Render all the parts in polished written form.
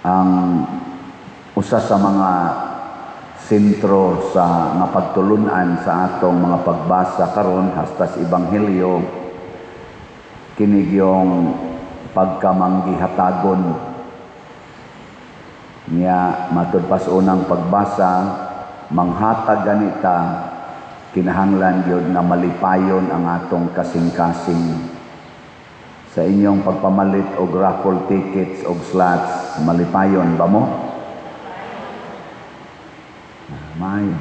ang usa sa mga sentro sa nga pagtulunan sa atong mga pagbasa karon hasta sa ebanghelyo kinig yung pagkamanggihatagon niya matud pas unang pagbasa manghatag ganita kinahanglan gyud na malipayon ang atong kasing-kasing sa inyong pagpamalit og raffle tickets og slots malipayon ba mo? May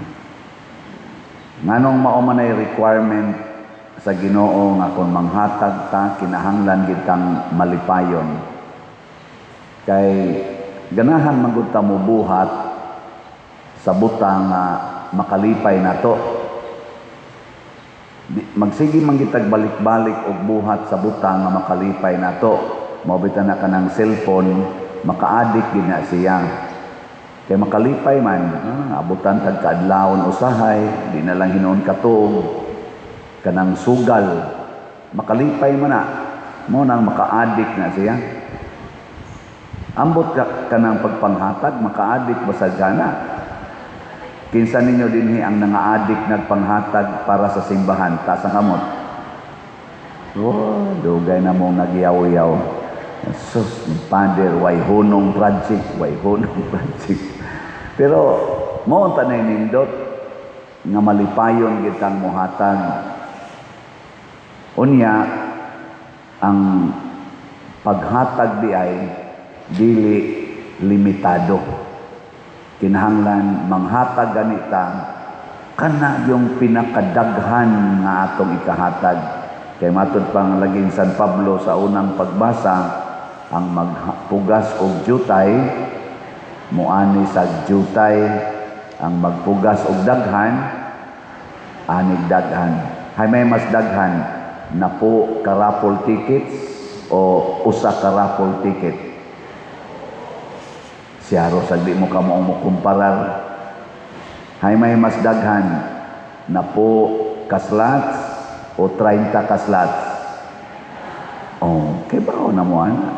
nganong mao man ay requirement sa Ginoo nga kung manghatag ta kinahanglan gid kang malipayon kay ganahan man gud ta mobuhat sa butang nga makalipay nato magsige man gitag balik-balik og buhat sa butang nga makalipay nato mao bitan na kanang cellphone maka-addict gid na siya kay makalipay man abutan tag kaadlawon usahay di na lang hinuon katuog kanang sugal makalipay man na mo nang maka-addict na siya ambot kanang pagpanghatag maka-addict basag kana kinsa ninyo dinhi ang nanga-addict nagpanghatag para sa simbahan ta sa kamot dugay na mong nagyaw-yaw sus pader way hunong project pero mo ta na nindot nga malipayon gid kang mohatag unya ang paghatag di ay dili limitado kinahanglan manghatag ganita kana yung pinakadaghan nga atong ikahatag kay matud pang laging San Pablo sa unang pagbasa ang magpugas og jutay muani sa jutay ang magpugas og daghan anig daghan hay may mas daghan na po ka raffle tickets o usa ka raffle ticket siya ro sagdi mo kamo mo kumparar hay may mas daghan na po ka slots o 30 ka slots kay bao na mo ana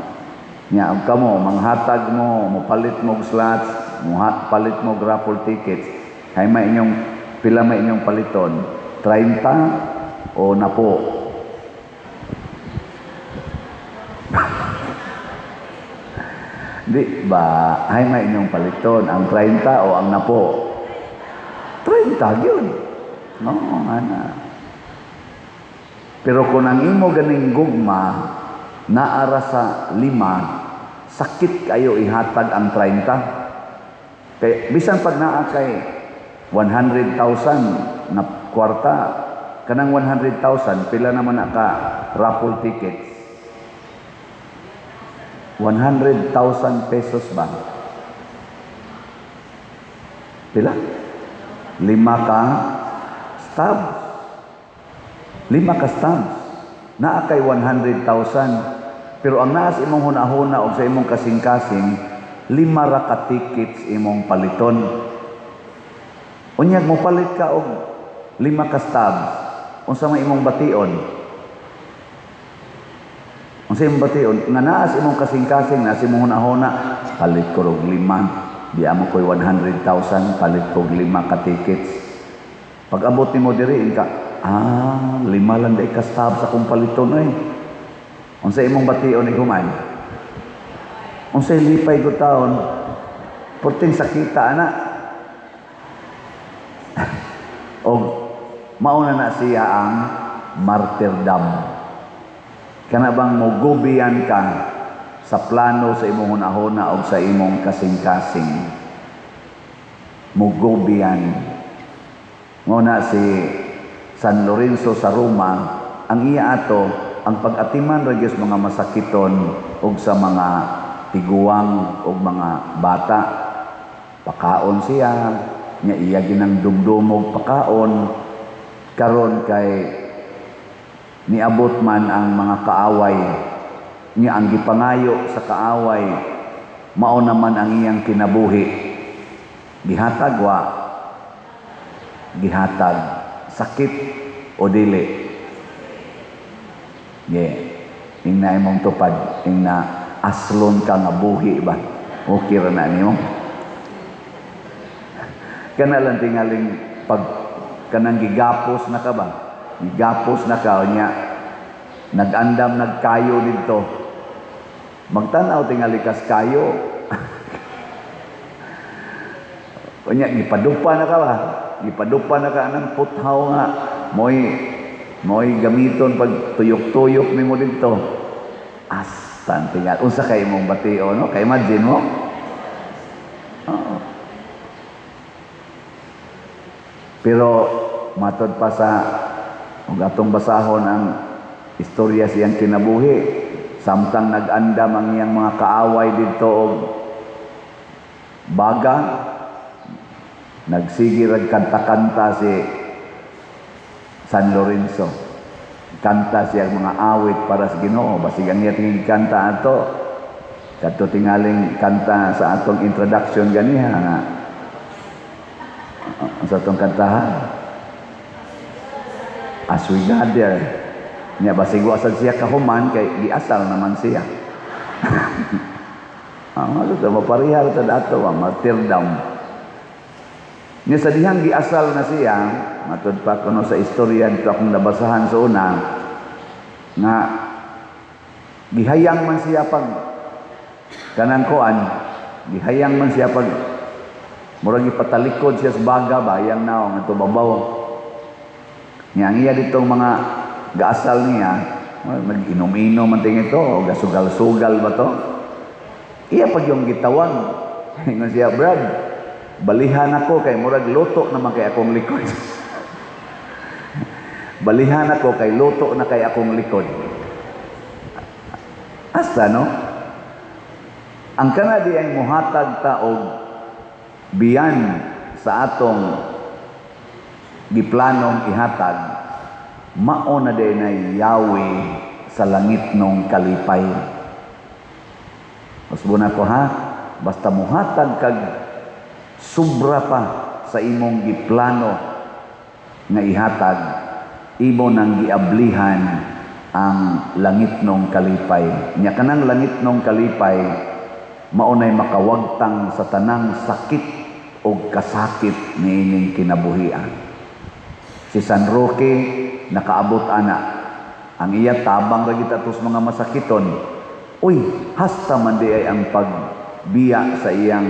nya kamo manghatag mo mopalit mo og slots palit mo og raffle tickets hay may inyong pila may inyong paliton 30 o na po di ba ay may inyong paliton ang 30 o ang napo 30 yun no ana pero kung ang imo ganing gugma naara sa 5 sakit kayo ihatag ang 30 kay bisan pag naa kay 100,000 na kwarta kanang 100,000 pila naman na ka raffle tickets 100,000 pesos ba? Pila? 5 ka stabs. 5 ka stabs. Naa kay 100,000. Pero ang naas imong hunahuna o sa imong kasing-kasing, 5 ra ka tickets imong paliton. Unyag mo palit ka og 5 ka stabs. Unsa may imong bation? Ang sa imong bation, nga naas imong kasing-kasing, naas imong hunahuna, palit ko og 5. Di amo ko'y 100,000, palit ko og 5 ka tickets. Pag abot nimo diri ka, 5 lang day ka stab sa kong paliton eh. Ang sa imong bation ni human. Ang sa lipay ko taon, porting sakita na. O mauna na siya ang martyrdom. Kana bang mogubiyan ka sa plano sa imong hunahuna o sa imong kasing-kasing. Mogubiyan. Muna si San Lorenzo sa Roma, ang iya ato, ang pag-atiman ragyos mga masakiton o sa mga tiguang o mga bata. Pakaon siya, niya iya ginang dumdumog pakaon, karon kay niabot man ang mga kaaway niya ang gipangayo sa kaaway mao naman ang iyang kinabuhi gihatag sakit o dili ingna imong tupad ingna aslon ka nga buhi ba Okay ra na niyo. Kana lang tingaling pag kanang gigapos na ka ba? Gigapos na ka nya nagandam nagkayo didto. Magtanaw tingali kas kayo. Unya gipadupa na ka ba? Gipadupa na ka nang puthaw nga moy gamiton pag tuyok-tuyok nimo didto. Astan tingal. Unsa kay imong batio no? Kay imagine mo? Oo. Pero matod pa sa ug atong basahon ang istorya siyang kinabuhi samtang nag-andam ang iyang mga kaaway didto og baga nagsige rag kanta-kanta si San Lorenzo. Kanta siya mga awit para sa Ginoo. Basig ang iya tingin kanta ato. Kadto tingaling kanta sa atong introduction ganiha nga sa atong kantahan. As we gather. Nya basig wa sad siya kahuman kay giasal naman siya. Ang ano to maparihal sad ato ang martyrdom. Nya sa dihang giasal na siya, matod pa kuno sa istorya dito akong nabasahan sa una nga gihayang man siya pag kanang kuan, gihayang man siya pag murag ipatalikod siya sa baga bayang naong ato babaw. Nya ang iya ditong mga gaasal niya, nag-inom-inom man ting ito, o gasugal-sugal ba to? Iya pag yung gitawang, ingon siya, Brad, balihan ako kay murag luto naman kay akong likod. Balihan ako kay luto na kay akong likod. Asa no? Ang kanadi ay muhatag ta og biyan sa atong giplanong ihatag mao na day na Yahweh sa langit nung kalipay. Usbon ko ha, basta muhatag kag sobra pa sa imong giplano nga ihatag, imo nang giablihan ang langit nung kalipay. Nya kanang langit nung kalipay maunay makawagtang sa tanang sakit o kasakit niining kinabuhian. Si San Roque nakaabot ana. Ang iya tabang ra kita tus mga masakiton. Uy, hasta man di ay ang pagbiya sa iyang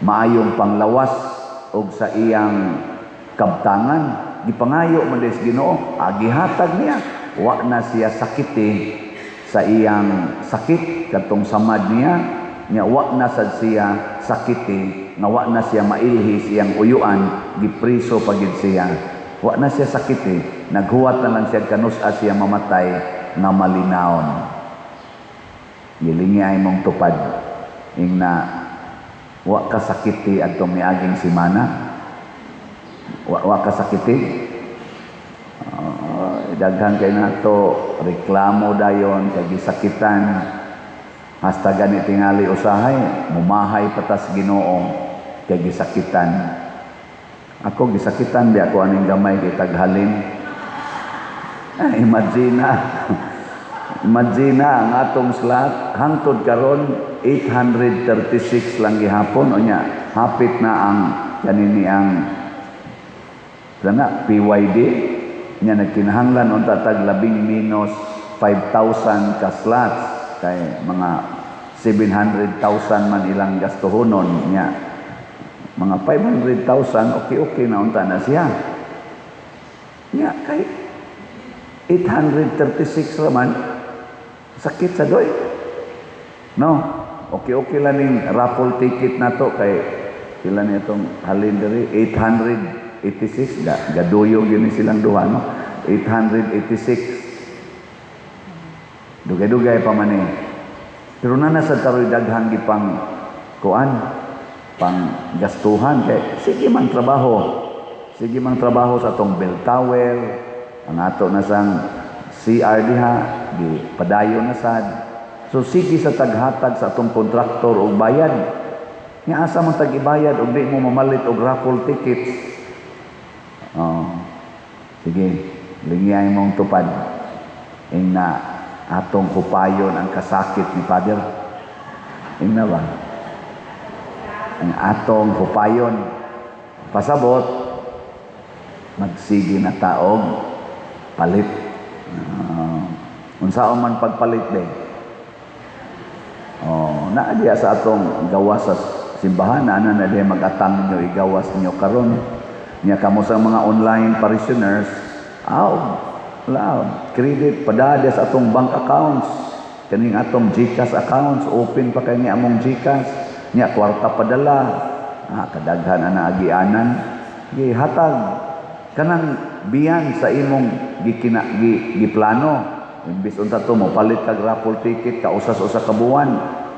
maayong panglawas o sa iyang kabtangan. Gipangayo man des Ginoo, gihatag niya. Wa na siya sakiti sa iyang sakit katong samad niya. Nya wa na sad siya sakiti, nga wa na siya mailhi siyang uyuan, gipriso pagid siya. Wa na siya sakiti, naghuwat na lang siya kanus-a siya mamatay nga malinaon. Gilingi ay mong tupad ing na wa ka sakiti atong miaging simana. Wa ka sakiti. Daghan kay nato reklamo dayon kay gisakitan. Hasta gani tingali usahay, mumahay patas Ginoo kay gisakitan. Ako gisakitan di ako aning gamay kay taghalin. Imagine ang atong slot hangtod karon 836 lang gihapon o nya hapit na ang kanini ang kana PYD nya nagkinahanglan unta tag labing minus 5,000 ka slots kay mga 700,000 man ilang gastuhonon nya mga 500,000 okay na unta na siya nya kay 836 raman sakit sa doy no okay lang ning raffle ticket na to kay sila nitong halin diri 886 gaduyo gyud silang duha no 886 dugay-dugay pa man eh. Pero na sa karoy daghang gipang kuan pang gastuhan kay sige man trabaho sa atong bell tower ang ato na sang CR diha di padayon na sad so sige sa taghatag sa atong kontraktor og bayad nya asa man tag ibayad og di mo mamalit og raffle tickets sige lingay mong tupad ing na atong kupayon ang kasakit ni Father ing na ba ang atong hupayon. Pasabot, magsige na taog palit. Unsaon man pagpalit din. Naadiya sa atong gawas sa simbahan, na diya mag-atang ninyo, igawas ninyo karon. Niya kamo sa mga online parishioners, credit, padada sa atong bank accounts, kaning atong GCash accounts, open pa kay ni among GCash, niya kwarta padala, kadaghan na agianan, gihatag, kanang biyan sa imong giplano. Imbis unta to mo palit kag raffle ticket kausas-usa ka buwan,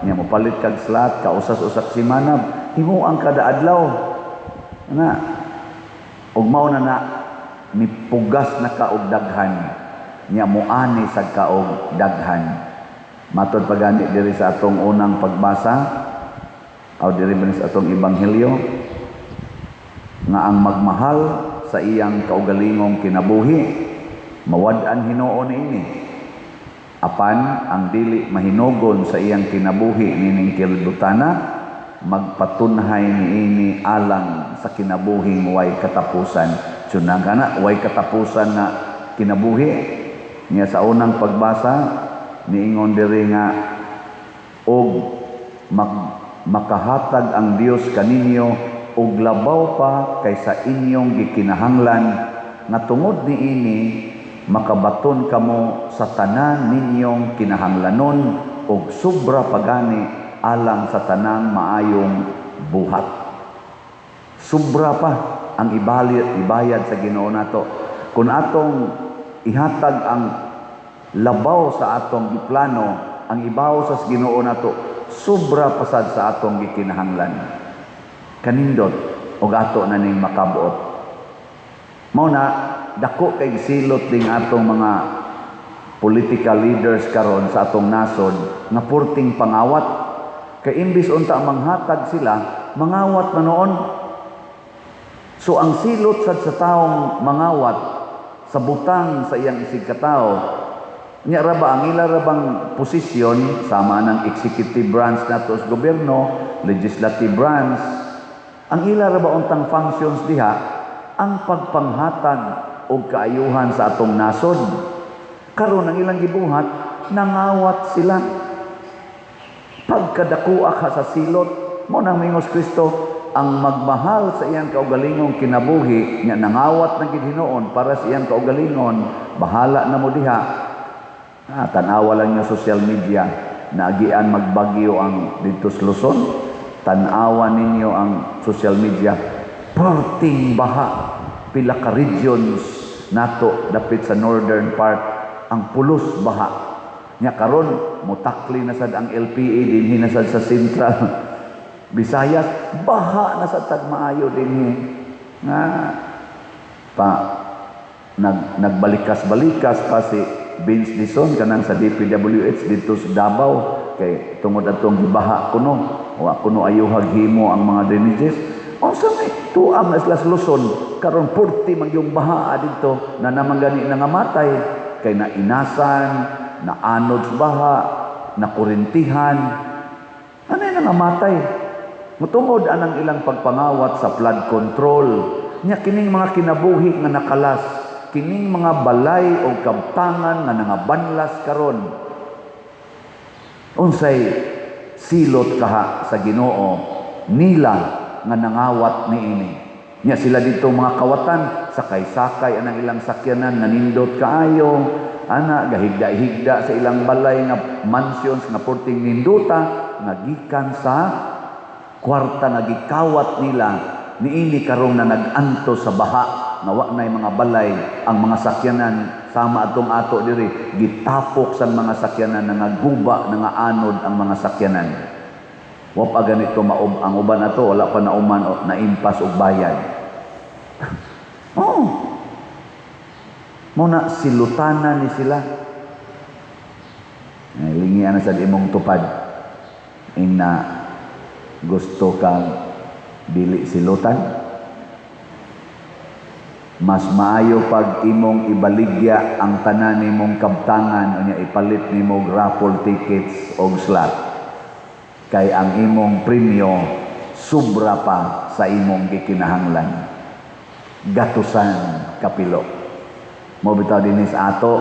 niya mo palit kag slot kausas-usa ka simanab, himo ang kada adlaw. Ug mao na nipugas na kaog daghan, niya moani sa kaog daghan. Matod pagani diri sa atong unang pagbasa aw diri sa atong ebanghelyo nga ang magmahal sa iyang kaugalingong kinabuhi mawad-an Hinoo niini, apan ang dili mahinugon sa iyang kinabuhi nining kilbutana magpatunhay niini alang sa kinabuhing way katapusan. Tsunang kana way katapusan na kinabuhi niya. Sa unang pagbasa niingon diri nga og makahatag ang Dios kaninyo og labaw pa kaysa inyong gikinahanglan nga tungod niini makabaton kamo sa tanan ninyong kinahanglanon og sobra pagani alang sa tanang maayong buhat. Sobra pa ang ibayad sa Ginoo nato. Kung atong ihatag ang labaw sa atong giplano, ang ibaw sa Ginoo nato, sobra pasad sa atong gikinahanglan. Kanindot og ato na ning makabuot. Mao na dako kay silot ding atong mga political leaders karon sa atong nasod nga purting pangawat. Kay imbis unta manghatag sila, mangawat manoon. So ang silot sad sa taong mangawat sa butang sa iyang isig katao, nya ra ba ang ila ra bang posisyon sama ng executive branch nato sa gobyerno, legislative branch, ang ila ra ba untang functions diha ang pagpanghatag og kaayuhan sa atong nasod. Karon ang ilang gibuhat, nangawat sila. Pagkadakua ka sa silot, mo nang mingos Kristo, ang magmahal sa iyang kaugalingong kinabuhi, niya nangawat na gid Hinoon para sa iyang kaugalingon, bahala na mo diha. Tanawa lang yung social media, naagian magbagyo ang dito sa Luzon, tanawa ninyo ang social media, perting baha, pila ka regions nato dapit sa northern part, ang pulos baha. Nya karon mutakli na sad ang LPA dinhi na sad sa Central Visayas, baha na sa tagmaayo dinhi. Nagbalikas-balikas pa si Vince Dizon kanang sa DPWH dito sa Davao kay tungod atong gibaha kuno, wa kuno ayuhag himo ang mga drainages. Sa may tuam na sila sa Luzon, karon 40 man yung baha dito na naman gani nga matay kay nainasan, na anod sa baha, na kurintihan, anay na namatay. Mutungod anang ilang pagpangawat sa flood control. Nya kining mga kinabuhi nga nakalas, kining mga balay o kabtangan nga nangabanlas karon. Unsay silot kaha sa Ginoo nila nga nangawat niini. Nya sila dito mga kawatan, sakay-sakay anang ilang sakyanan nanindot kaayo, gahigda-higda sa ilang balay nga mansions nga purting ninduta nga gikan sa kwarta nga gikawat nila niini karon na nag-anto sa baha nga wa nay mga balay ang mga sakyanan sama atong ato diri gitapok sa mga sakyanan nga guba nga anod ang mga sakyanan. Wa pa ganito maob ang uban ato, wala pa nauman o naimpas og bayad. Muna silutana ni sila. Lingian na sa imong tupad. Ina gusto kang dili silutan. Mas maayo pag imong ibaligya ang tanan nimong kabtangan unya ipalit nimo raffle tickets og slot. Kay ang imong premyo sobra pa sa imong gikinahanglan. Gatusan kapilo. Mo bitaw dinis ato,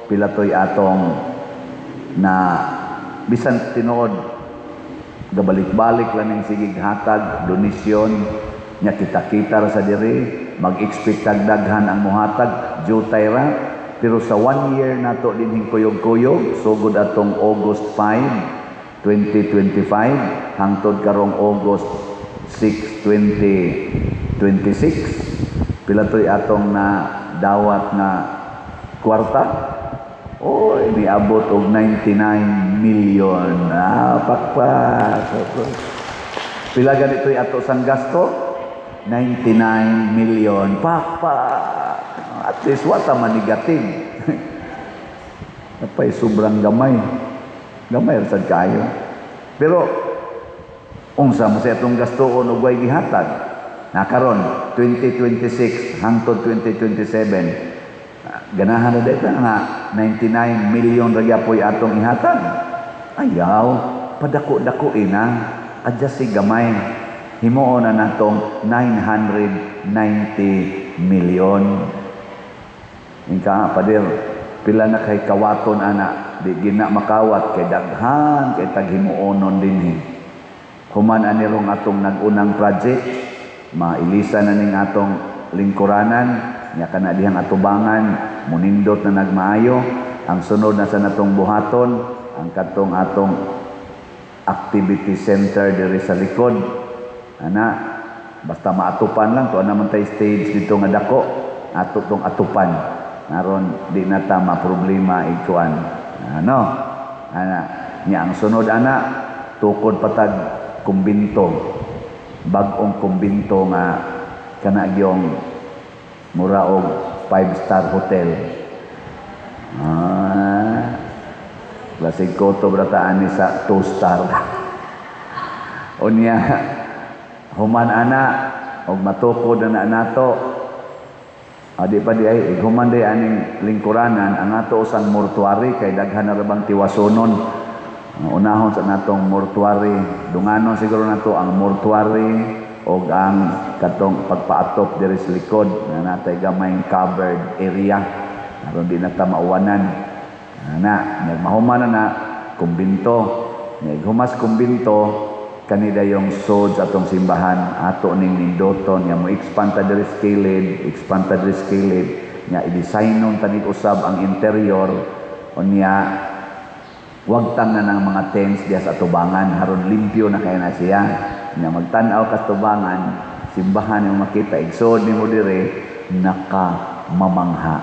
pila toy atong na bisan tinuod gabalik-balik lang ning sigig hatag, donisyon, nya kita-kita ra sa diri, mag-expect kag daghan ang muhatag, jutay ra. Pero sa 1 year nato dinhing kuyog-kuyog, sugod atong August 5, 2025, hangtod karong August 6, 2026, pila to'y atong na dawat na kwarta. Oy, niabot og 99 million. Pakpak. Pila ganito'y ato sang gasto? 99 million. Pakpak. At least wata manigating. Napay sobrang gamay. Gamay rasad kayo. Pero unsa mo sa itong gastoon o way gihatag? Nakaron 2026 hangtod 2027. Ganahan na dito nga 99 million ra gyapon atong ihatag. Ayaw, padako-dako ina. Adya si gamay. Himuon na natong 990 million. Ingka pader, pila na kay kawaton ana, di gina makawat kay daghan kay taghimuonon dinhi. Human anirong atong nagunang project, mailisa na ning atong lingkuranan, nya kana dihang atubangan, munindot na nagmaayo. Ang sunod na sa natong buhaton, ang katong atong activity center diri sa likod. Ana, basta maatupan lang to naman tay stage dito nga dako, ato tong atupan. Naron di na ta ma-problema ikuan. Ano? Ana, nya ang sunod ana tukod patag kumbinto. Bag-ong kumbinto nga kana gyong mura og 5-star hotel. Klasig ko to brataan ni sa 2-star. Unya human ana og matukod na nato. Adi pa di ay human di aning lingkuranan ang ato usang mortuary kay daghan na rabang tiwasonon. Unahon sa natong mortuary, dunganon siguro nato ang mortuary og ang katong pagpaatop diri sa likod na natay gamay covered area aron di na ta mauwanan. Nagmahuman na kumbinto. Naghumas kumbinto kanida yung sod sa atong simbahan ato ning nindoton nga mo expand ta diri scaled nga i-designon tanid usab ang interior unya wag tang na ng mga tents diya sa tubangan haron limpyo na kay na siya nga magtan-aw ka tubangan simbahan yung makita igsod nimo dire naka mamangha.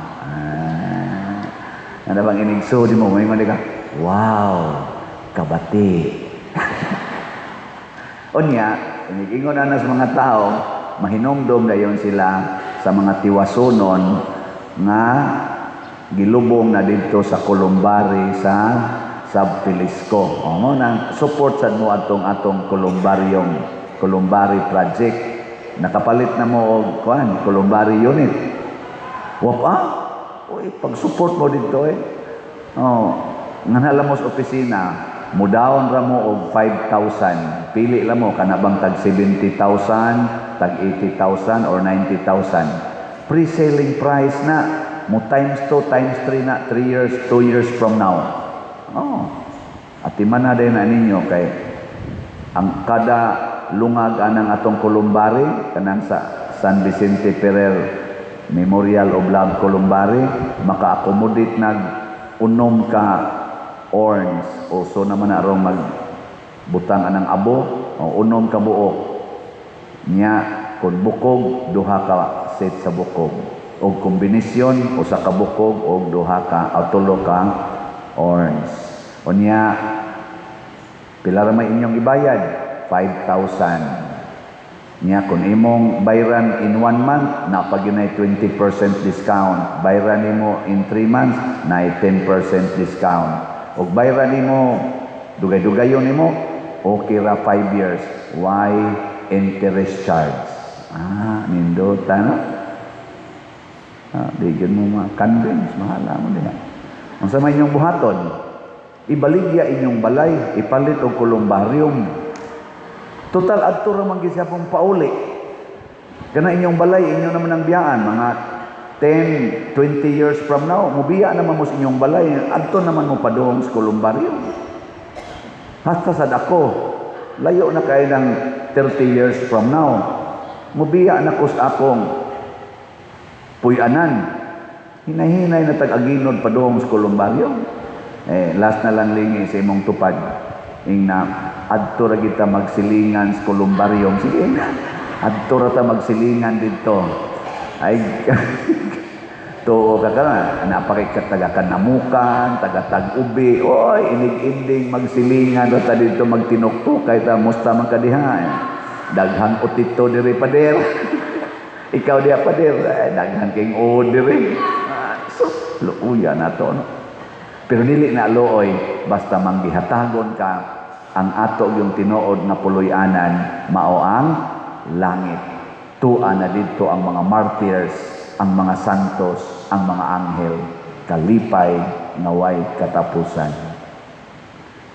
Ano bang inigsod mo may man ka wow kabati. Unya, inigingon na sa mga tao, mahinomdom dayon sila sa mga tiwasonon nga gilubong na dito sa Columbari sa Subfilisco. O nang support sa mo atong Columbari project. Nakapalit na mo og Columbari unit. Uy, pag-support mo dito nganhalamos opisina. Mudaon ra mo og 5,000. Pili la mo kanabang tag 70,000, tag 80,000 or 90,000. Pre-selling price na mo times 2 times 3 na 3 years, 2 years from now. At iman na din na ninyo kay ang kada lungag anang atong Columbari kanang sa San Vicente Ferrer Memorial of Love Columbari maka-accommodate nag unom ka orange o so naman na arong magbutang anang abo o unom ka buok nya kung bukog duha ka set sa bukog o kombinasyon o sa kabukog o duha ka o tulo ka orange o nya pila ra may inyong ibayad 5,000 nya kung imong bayran in 1 month na paginay 20% discount bayran nimo in 3 months na 10% discount og bayran nimo dugay-dugayon nimo okay ra 5 years why interest charge nindota no di gyud mo ma-convince mahala mo diha unsa may inyong buhaton ibaligya inyong balay ipalit og kolumbarium Total adto ra man gyud siya pong pauli. Kana inyong balay, inyo naman ang biyaan mga 10, 20 years from now, mubiya naman mo sa inyong balay, adto naman mo padung sa kolumbaryo. Hasta sa dako, layo na kay ng 30 years from now, mubiya na ko sa akong puyanan. Hinay-hinay na tag-aginod padung sa kolumbaryo. Last na lang lingi sa imong tupad. Ing na, adto ra kita magsilingan sa kolumbaryo. Sige na, adto ra ta magsilingan dito. Ay, tuo ka na, napakikataga namukan, taga-tag-ubi, oy, inig-inding magsilingan, ta dito magtinukto, kahit musta man kadihan. Daghang utito diri pader. Ikaw diya pader, daghang king o diri. So, luuya na to, no? Pero dili na looy, basta manggihatagon ka, ang ato yung tinuod na puloy-anan, mao ang langit. Tua na dito ang mga martyrs, ang mga santos, ang mga anghel, kalipay, naway katapusan.